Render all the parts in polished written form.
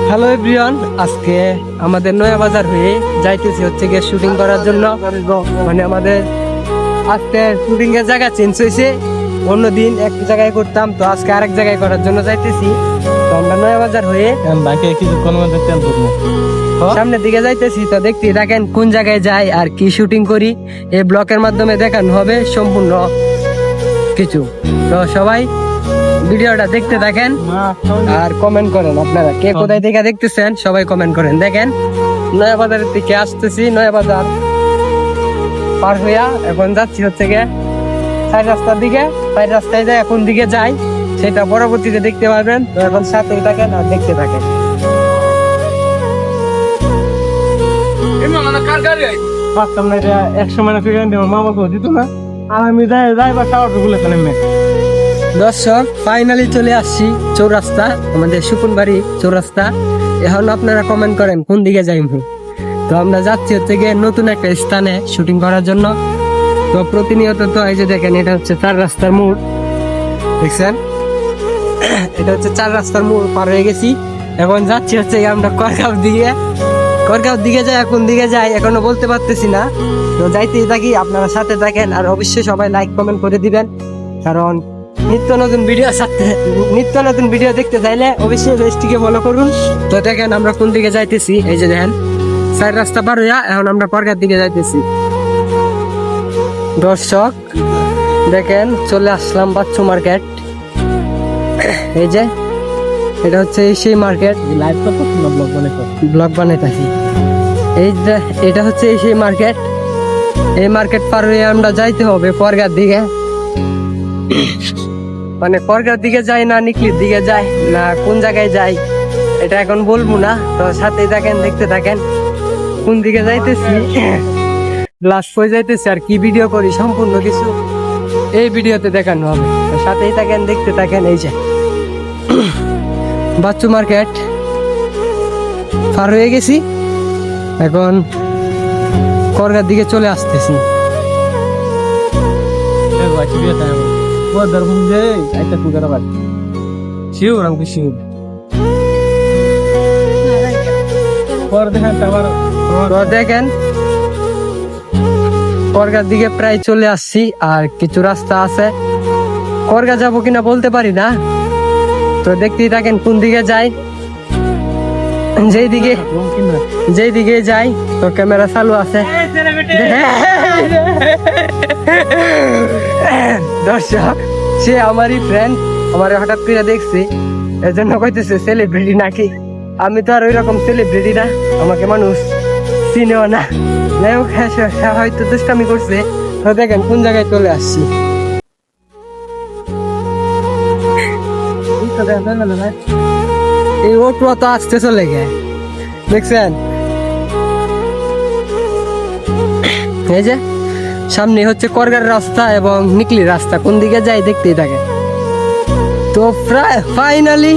Hello everyone, আজকে আমাদের নয়া বাজার হয়ে যাইতেছি হচ্ছে গিয়ে শুটিং করার জন্য। মানে আমাদের আজকে শুটিং এর জায়গা চেঞ্জ হয়েছে। অন্যদিন এক জায়গায় করতাম, তো আজকে আরেক জায়গায় করার জন্য যাইতেছি। তো আমরা নয়া বাজার হয়ে সামনের দিকে যাইতেছি। তো দেখতে থাকেন কোন জায়গায় যাই আর কি শুটিং করি, এই ব্লকের মাধ্যমে দেখানো হবে সম্পূর্ণ কিছু। তো সবাই ভিডিওটা দেখতে থাকেন আর কমেন্ট করেন। আপনারা কে কোথায় থেকে দেখতেছেন সবাই কমেন্ট করেন। দেখেন নয়া বাজারের দিকে আসতেছি, নয়া বাজার পার হইয়া এখন যাচ্ছি হচ্ছে গিয়ে সাইড রাস্তার দিকে। সাইড রাস্তায় যাই কোন দিকে যাই সেটা পরবর্তীতে দেখতে পারবেন। তো এখন সাথেই থাকেন আর দেখতে থাকেন। দর্শক ফাইনালি চলে আসছি চৌরাস্তা, আমাদের সুকুনবাড়ি চৌরাস্তা। এখন আপনারা কমেন্ট করেন কোন দিকে যাইব। তো আমরা যাচ্ছি হচ্ছে গিয়ে নতুন একটা স্থানে শুটিং করার জন্য। তো প্রতিনিয়ত তো এই যে দেখেন, এটা হচ্ছে চার রাস্তার মোড়, দেখছেন? এটা হচ্ছে চার রাস্তার মোড় পার হয়ে গেছি। এখন যাচ্ছি হচ্ছে আমরা করগাঁওর দিকে। করগাঁওর দিকে যাই, কোন দিকে যাই এখনো বলতে পারতেছি না। তো যাইতেই থাকি, আপনারা সাথে থাকেন আর অবশ্যই সবাই লাইক কমেন্ট করে দিবেন, কারণ নিত্য নতুন ভিডিও দেখতে চাইলে অবশ্যই পেজটিকে ফলো করুন। তো দেখেন আমরা কোন দিকে যাইতেছি, এই যে দেখেন সাইড রাস্তা পার হইয়া এখন আমরা করগাঁওর দিকে যাইতেছি। দর্শক দেখেন চলে আসলাম বাচ্চু মার্কেট। এই যে এটা হচ্ছে সেই মার্কেট, ব্লগ বানাইতেছি। এই যে এটা হচ্ছে সেই মার্কেট। এই মার্কেট পার হয়ে আমরা যাইতে হবে করগাঁওর দিকে। মানে করগাঁওর দিকে যাই না নিকলির দিকে যাই না কোন জায়গায় যাই এটা এখন বলবো না। তো সাথেই থাকেন, দেখতে থাকেন কোন দিকে যাইতেছি, লাস্ট কই যাইতেছি আর কি ভিডিও করি সম্পূর্ণ কিছু এই ভিডিওতে দেখানো হবে। তো সাথেই থাকেন, দেখতে থাকেন। এই যে বাচ্চু মার্কেট পার হয়ে গেছি, এখন করগাঁওর দিকে চলে আসতেছি। দেখেন করগাঁওর দিকে প্রায় চলে আসছি, আর কিছু রাস্তা আছে। করগাঁও যাবো কিনা বলতে পারি না। তো দেখতেই থাকেন কোন দিকে যাই। যেই দিকে যাই তো ক্যামেরা চালু আছে। দর্শক সে আমারই ফ্রেন্ড, আমার হঠাৎ করে দেখছি, এর জন্য কইতেছে সেলিব্রিটি নাকি। আমি তো আর ওই রকম সেলিব্রিটি না, আমাকে মানুষ চিনেও না। হয়তো দুষ্টামি করছে। তো দেখেন কোন জায়গায় চলে আসছি। এই অটো তো আসতে চলে গে, দেখছেন? এই যে সামনে হচ্ছে করগাঁওর রাস্তা এবং নিকলি রাস্তা, কোন দিকে যাই দেখতেই থাকে। তো প্রায় ফাইনালি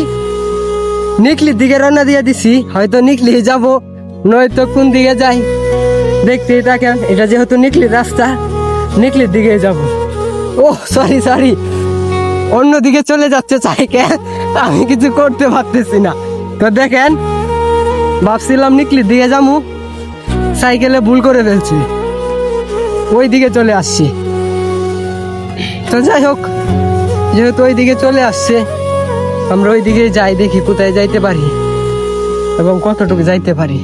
নিকলির দিকে রওনা দিয়ে দিছি। হয়তো নিকলি যাব, নয়তো কোন দিকে যাই দেখতেই থাকেন। এটা যেহেতু নিকলির রাস্তা, নিকলির দিকে যাব। ও সরি অন্য দিকে চলে যাচ্ছে সাইকেল, আমি কিছু করতে পারতেছি না। তো দেখেন ভাবছিলাম নিকলির দিকে যাবো, সাইকেলে ভুল করে ফেলছি, ওই দিকে চলে আসছি। তো যাই হোক, যেহেতু ওই দিকে চলে আসছে আমরা ওই দিকে যাই, দেখি কোথায় যাইতে পারি এবং কতটুকু যাইতে পারি।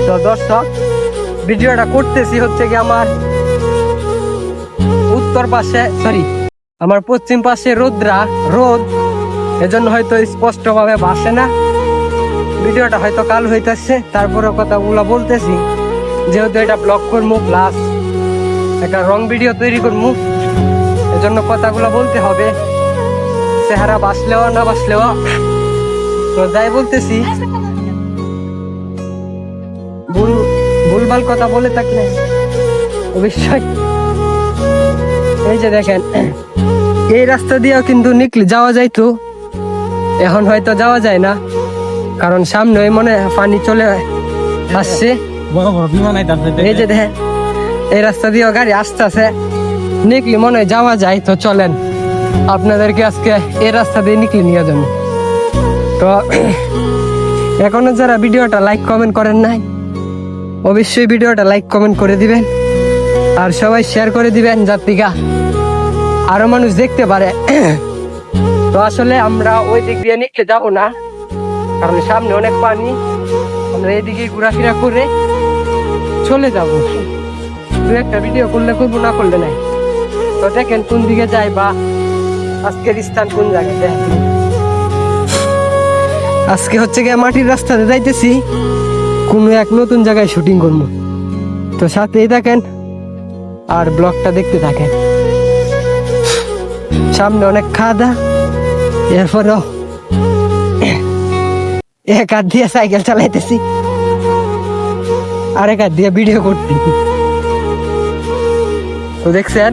তো দর্শক ভিডিওটা করতেছি হচ্ছে কি আমার উত্তর পাশে, আমার পশ্চিম পাশে রোদ, এজন্য হয়তো স্পষ্ট ভাবে ভাসে না। ভিডিওটা হয়তো কাল হইতেছে, তারপরে কথাগুলো বলতেছি। যেহেতু এটা ব্লগ করবো প্লাস একটা রং ভিডিও তৈরি করবো, এজন্য কথাগুলো বলতে হবে, চেহারা বাসলেও না বাসলেও। তো যাই বলতেছি, ভুলভাল কথা বলে থাকলে অবশ্যই। এই যে দেখেন এই রাস্তা দিয়েও কিন্তু নিকলি যাওয়া যাইতো, এখন হয়তো যাওয়া যায় না, কারণ সামনে মনে পানি চলে আসছে। এই যে দেখেন এই রাস্তা দিয়েও গাড়ি আসতেছে, নিকলি মনে হয় যাওয়া যায়। তো চলেন আপনাদেরকে আজকে এই রাস্তা দিয়ে নিকলি নিয়ে যাবো। তো এখনো যারা ভিডিওটা লাইক কমেন্ট করেন নাই, অবশ্যই ভিডিওটা লাইক কমেন্ট করে দিবেন আর সবাই শেয়ার করে দিবেন যাতে আরো মানুষ দেখতে পারে। তো আসলে আমরা ওই দিক দিয়ে নিকলে যাবো না, কারণ সামনে অনেক পানি। আমরা এদিকে ঘোরাফেরা করে চলে যাবো। দু একটা ভিডিও করলে করবো, না করলে নাই। তো দেখেন কোন দিকে যাই বা আজকের স্থান কোন জায়গাতে। আজকে হচ্ছে গিয়ে মাটির রাস্তাতে যাইতেছি, কোনো এক নতুন জায়গায় শুটিং করবো। তো সাথেই থাকেন আর ব্লগটা দেখতে থাকেন। সামনে অনেক খাদা, এরপরও এক হাত দিয়ে সাইকেল চালাইতেছি, আরেক হাত দিয়ে ভিডিও করতে। তো দেখছেন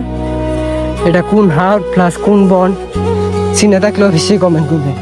এটা কোন হাট প্লাস কোন বন, চিনে থাকলে অবশ্যই কমেন্ট করবেন।